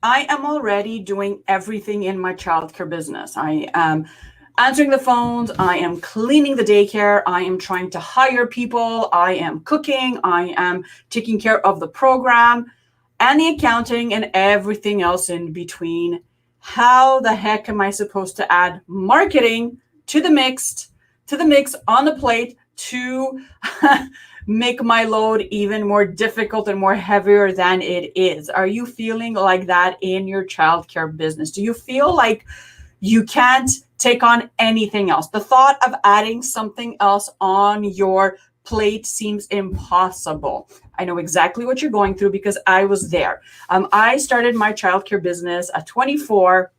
I am already doing everything in my childcare business. I am answering the phones. I am cleaning the daycare. I am trying to hire people. I am cooking. I am taking care of the program and the accounting and everything else in between. How the heck am I supposed to add marketing to the mix on the plate to make my load even more difficult and more heavier than it is? Are you feeling like that in your childcare business? Do you feel like you can't take on anything else? The thought of adding something else on your plate seems impossible. I know exactly what you're going through because I was there. I started my childcare business at 24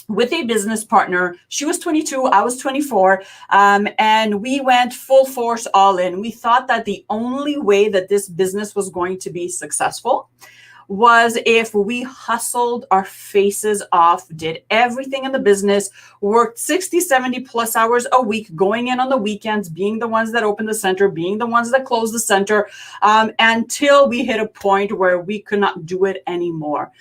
with a business partner. She was 22, I was 24, and we went full force all in. We thought that the only way that this business was going to be successful was if we hustled our faces off, did everything in the business, worked 60, 70 plus hours a week, going in on the weekends, being the ones that open the center, being the ones that close the center, until we hit a point where we could not do it anymore.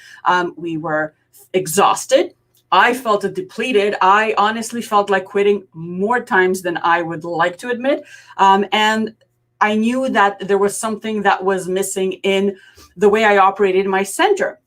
We were exhausted. I felt depleted. I honestly felt like quitting more times than I would like to admit. And I knew that there was something that was missing in the way I operated in my center.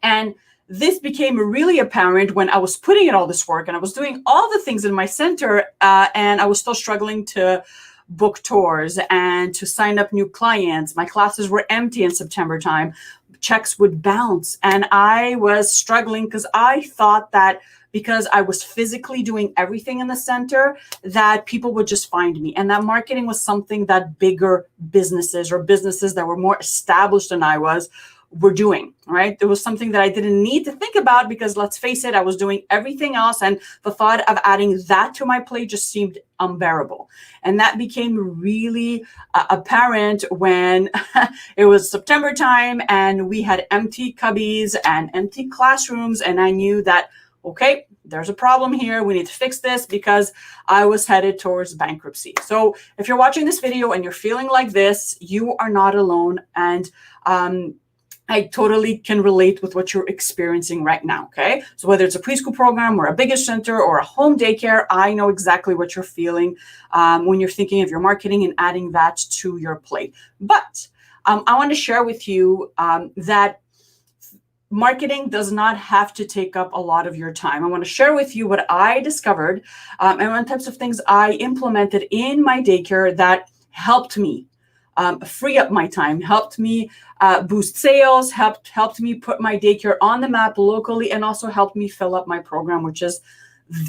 And this became really apparent when I was putting in all this work and I was doing all the things in my center, and I was still struggling to book tours and to sign up new clients. My classes were empty in September time. Checks would bounce. And I was struggling because I thought that because I was physically doing everything in the center, that people would just find me. And that marketing was something that bigger businesses or businesses that were more established than I was were doing, right? It was something that I didn't need to think about because, let's face it, I was doing everything else. And the thought of adding that to my plate just seemed unbearable. And that became really apparent when it was September time and we had empty cubbies and empty classrooms. And I knew that, okay, there's a problem here. We need to fix this because I was headed towards bankruptcy. So if you're watching this video and you're feeling like this, you are not alone. And I totally can relate with what you're experiencing right now, okay? So whether it's a preschool program or a bigger center or a home daycare, I know exactly what you're feeling when you're thinking of your marketing and adding that to your plate. But I want to share with you that marketing does not have to take up a lot of your time. I want to share with you what I discovered and what types of things I implemented in my daycare that helped me free up my time, helped me boost sales, helped me put my daycare on the map locally, and also helped me fill up my program, which is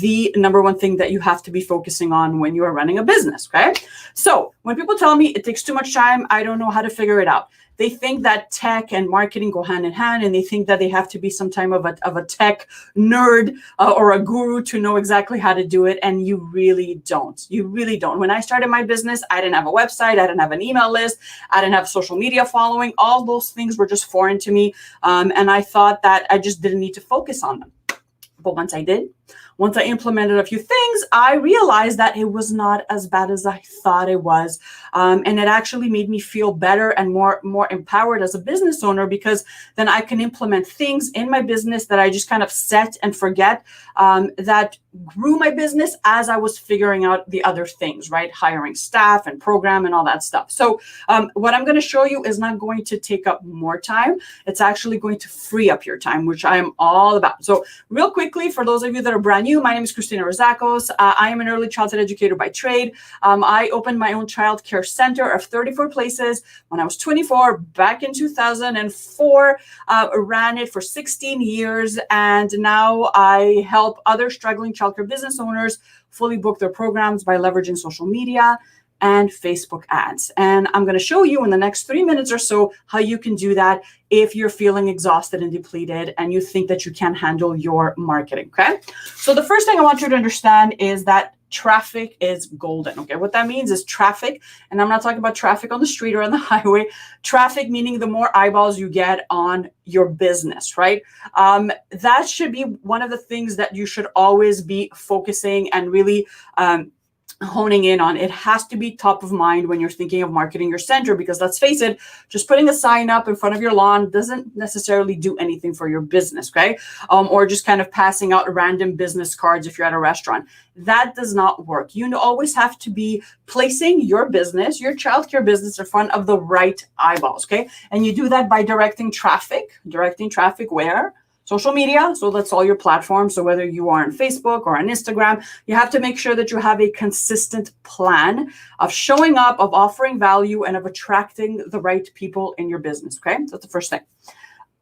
the number one thing that you have to be focusing on when you are running a business, okay? So when people tell me it takes too much time, I don't know how to figure it out. They think that tech and marketing go hand in hand, and they think that they have to be some type of a tech nerd or a guru to know exactly how to do it. And you really don't. You really don't. When I started my business, I didn't have a website. I didn't have an email list. I didn't have social media following. All those things were just foreign to me. And I thought that I just didn't need to focus on them. But once I implemented a few things, I realized that it was not as bad as I thought it was. And it actually made me feel better and more empowered as a business owner, because then I can implement things in my business that I just kind of set and forget, that grew my business as I was figuring out the other things, right? Hiring staff and program and all that stuff. So what I'm going to show you is not going to take up more time. It's actually going to free up your time, which I am all about. So real quickly, for those of you that are brand new, my name is Christina Rizakos. I am an early childhood educator by trade. I opened my own child care center of 34 places when I was 24 back in 2004, ran it for 16 years. And now I help other struggling childcare business owners fully book their programs by leveraging social media and Facebook ads. And I'm going to show you in the next 3 minutes or so how you can do that if you're feeling exhausted and depleted and you think that you can't handle your marketing, okay? So the first thing I want you to understand is that traffic is golden, okay? What that means is traffic, and I'm not talking about traffic on the street or on the highway, traffic meaning the more eyeballs you get on your business, right? That should be one of the things that you should always be focusing and really honing in on. It has to be top of mind when you're thinking of marketing your center, because let's face it, just putting a sign up in front of your lawn doesn't necessarily do anything for your business, okay? Or just kind of passing out random business cards if you're at a restaurant. That does not work. You always have to be placing your business, your childcare business, in front of the right eyeballs, okay? And you do that by directing traffic where? Social media. So that's all your platforms. So whether you are on Facebook or on Instagram, you have to make sure that you have a consistent plan of showing up, of offering value, and of attracting the right people in your business. Okay, so that's the first thing.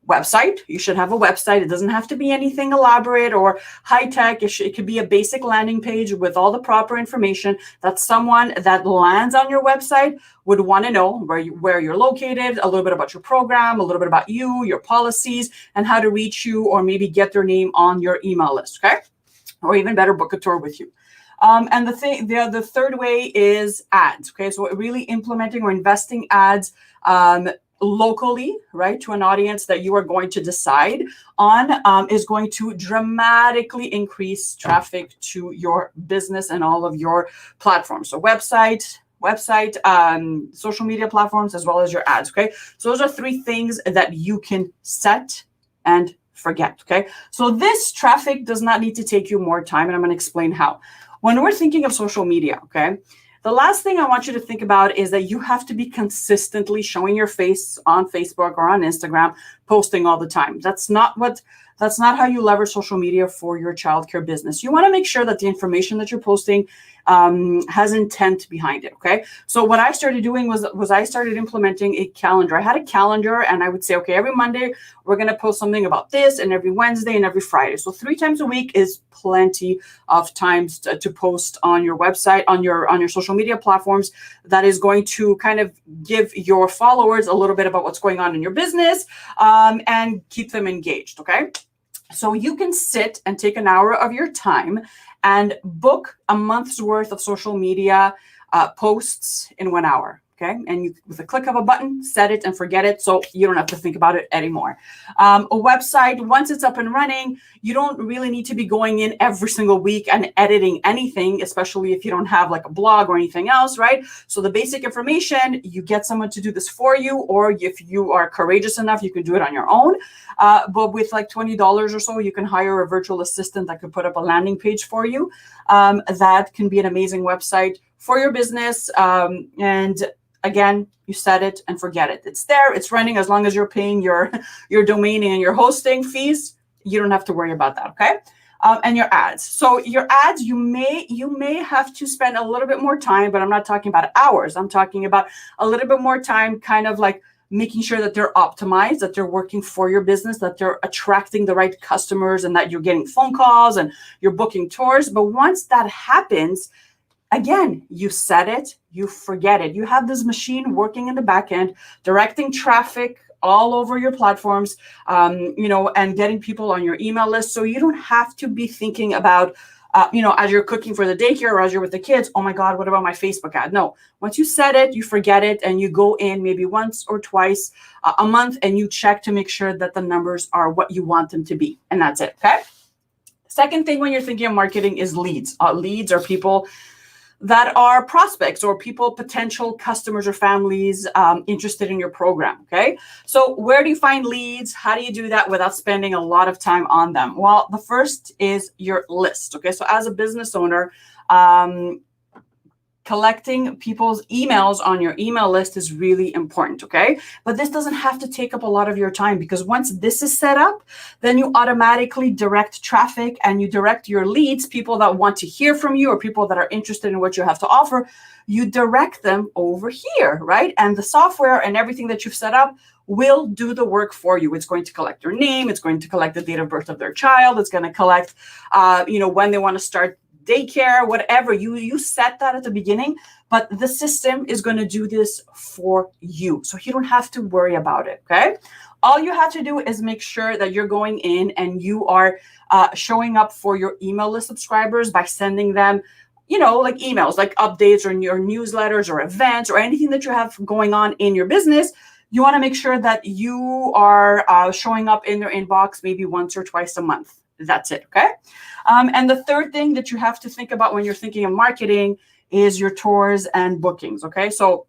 Website. You should have a website. It doesn't have to be anything elaborate or high tech. It could be a basic landing page with all the proper information that someone that lands on your website would want to know where you're located, a little bit about your program, a little bit about you, your policies, and how to reach you, or maybe get their name on your email list. Okay, or even better, book a tour with you. And the third way is ads. Okay, so really implementing or investing ads locally, right, to an audience that you are going to decide on, is going to dramatically increase traffic to your business and all of your platforms. So website, social media platforms, as well as your ads. Okay, so those are three things that you can set and forget. Okay, so this traffic does not need to take you more time, and I'm going to explain how. When we're thinking of social media, okay, the last thing I want you to think about is that you have to be consistently showing your face on Facebook or on Instagram, posting all the time. That's not how you leverage social media for your childcare business. You want to make sure that the information that you're posting has intent behind it. Okay. So what I started doing was I started implementing a calendar. I had a calendar, and I would say, okay, every Monday we're going to post something about this, and every Wednesday and every Friday. So 3 times a week is plenty of times to post on your website, on your social media platforms. That is going to kind of give your followers a little bit about what's going on in your business, and keep them engaged. Okay. So you can sit and take an hour of your time and book a month's worth of social media posts in 1 hour. Okay. And you, with a click of a button, set it and forget it. So you don't have to think about it anymore. A website, once it's up and running, you don't really need to be going in every single week and editing anything, especially if you don't have like a blog or anything else, right? So the basic information, you get someone to do this for you, or if you are courageous enough, you can do it on your own. But with like $20 or so, you can hire a virtual assistant that could put up a landing page for you. That can be an amazing website for your business. And again, you set it and forget it. It's there, it's running. As long as you're paying your domain and your hosting fees, you don't have to worry about that, okay? And your ads. So your ads, you may have to spend a little bit more time, but I'm not talking about hours. I'm talking about a little bit more time, kind of like making sure that they're optimized, that they're working for your business, that they're attracting the right customers, and that you're getting phone calls and you're booking tours. But once that happens, again, you set it, you forget it. You have this machine working in the back end, directing traffic all over your platforms, and getting people on your email list. So you don't have to be thinking about, as you're cooking for the daycare or as you're with the kids, oh my God, what about my Facebook ad? No, once you set it, you forget it, and you go in maybe once or twice a month, and you check to make sure that the numbers are what you want them to be. And that's it, okay? Second thing when you're thinking of marketing is leads. Leads are people that are prospects or people, potential customers or families interested in your program, okay? So where do you find leads? How do you do that without spending a lot of time on them? Well, the first is your list, okay? So as a business owner, collecting people's emails on your email list is really important, okay? But this doesn't have to take up a lot of your time, because once this is set up, then you automatically direct traffic and you direct your leads, people that want to hear from you or people that are interested in what you have to offer, you direct them over here, right? And the software and everything that you've set up will do the work for you. It's going to collect their name. It's going to collect the date of birth of their child. It's going to collect, when they want to start daycare, whatever. You set that at the beginning, but the system is going to do this for you. So you don't have to worry about it, okay? All you have to do is make sure that you're going in and you are showing up for your email list subscribers by sending them, like emails, like updates or your newsletters or events or anything that you have going on in your business. You want to make sure that you are showing up in their inbox maybe once or twice a month. That's it, okay? And the third thing that you have to think about when you're thinking of marketing is your tours and bookings. Okay, so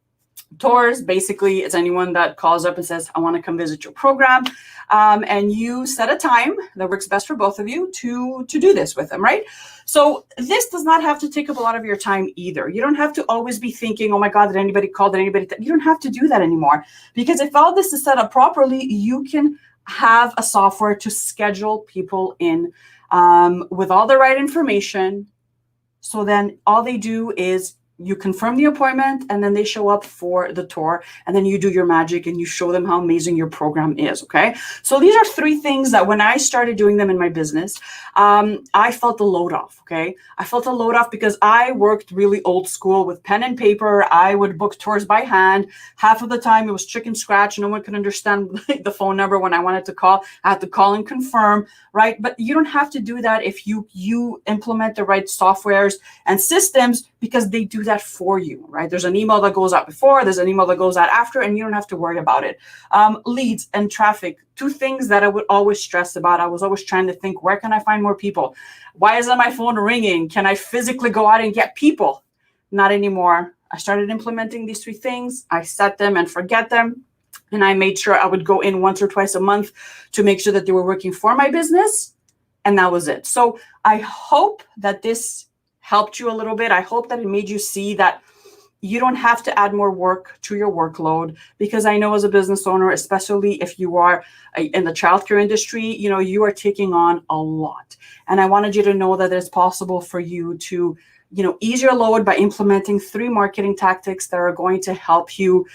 tours, basically, it's anyone that calls up and says, I want to come visit your program. And you set a time that works best for both of you to do this with them, right? So this does not have to take up a lot of your time either. You don't have to always be thinking, oh my God, did anybody call? Did anybody? You don't have to do that anymore. Because if all this is set up properly, you can have a software to schedule people in with all the right information. So then all they do is you confirm the appointment, and then they show up for the tour, and then you do your magic and you show them how amazing your program is. Okay, so these are 3 things that when I started doing them in my business, I felt the load off. Okay, I felt a load off because I worked really old school with pen and paper. I would book tours by hand. Half of the time it was chicken scratch. No one could understand the phone number when I wanted to call. I had to call and confirm, right? But you don't have to do that if you implement the right softwares and systems, because they do that for you, right? There's an email that goes out before, there's an email that goes out after, and you don't have to worry about it. Leads and traffic, 2 things that I would always stress about. I was always trying to think, where can I find more people? Why isn't my phone ringing? Can I physically go out and get people? Not anymore. I started implementing these 3 things. I set them and forget them. And I made sure I would go in once or twice a month to make sure that they were working for my business. And that was it. So I hope that this helped you a little bit. I hope that it made you see that you don't have to add more work to your workload, because I know as a business owner, especially if you are in the childcare industry, you are taking on a lot. And I wanted you to know that it's possible for you to ease your load by implementing 3 marketing tactics that are going to help you,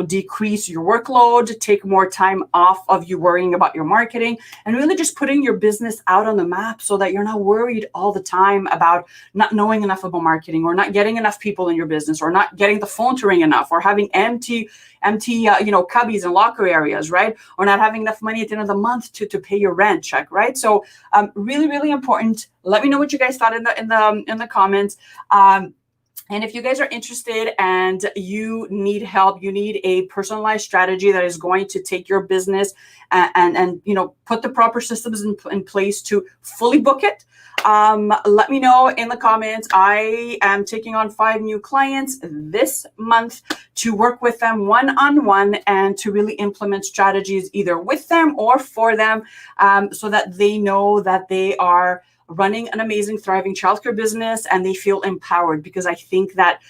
decrease your workload, take more time off of you worrying about your marketing, and really just putting your business out on the map so that you're not worried all the time about not knowing enough about marketing, or not getting enough people in your business, or not getting the phone to ring enough, or having empty cubbies and locker areas, right? Or not having enough money at the end of the month to pay your rent check, right? So really, really important. Let me know what you guys thought in the comments. And if you guys are interested and you need help, you need a personalized strategy that is going to take your business and put the proper systems in place to fully book it. Let me know in the comments. I am taking on 5 new clients this month to work with them one-on-one and to really implement strategies either with them or for them, so that they know that they are running an amazing, thriving childcare business and they feel empowered. Because I think that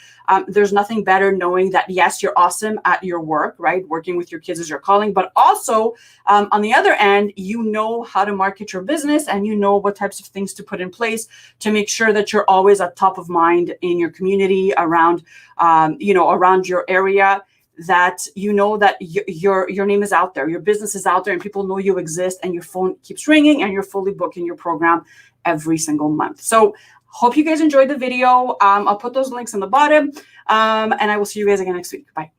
there's nothing better knowing that, yes, you're awesome at your work, right? Working with your kids is your calling, but also on the other end, you know how to market your business, and you know what types of things to put in place to make sure that you're always at top of mind in your community, around your area, that that your name is out there, your business is out there, and people know you exist, and your phone keeps ringing, and you're fully booking your program every single month. So hope you guys enjoyed the video. I'll put those links in the bottom, and I will see you guys again next week. Bye.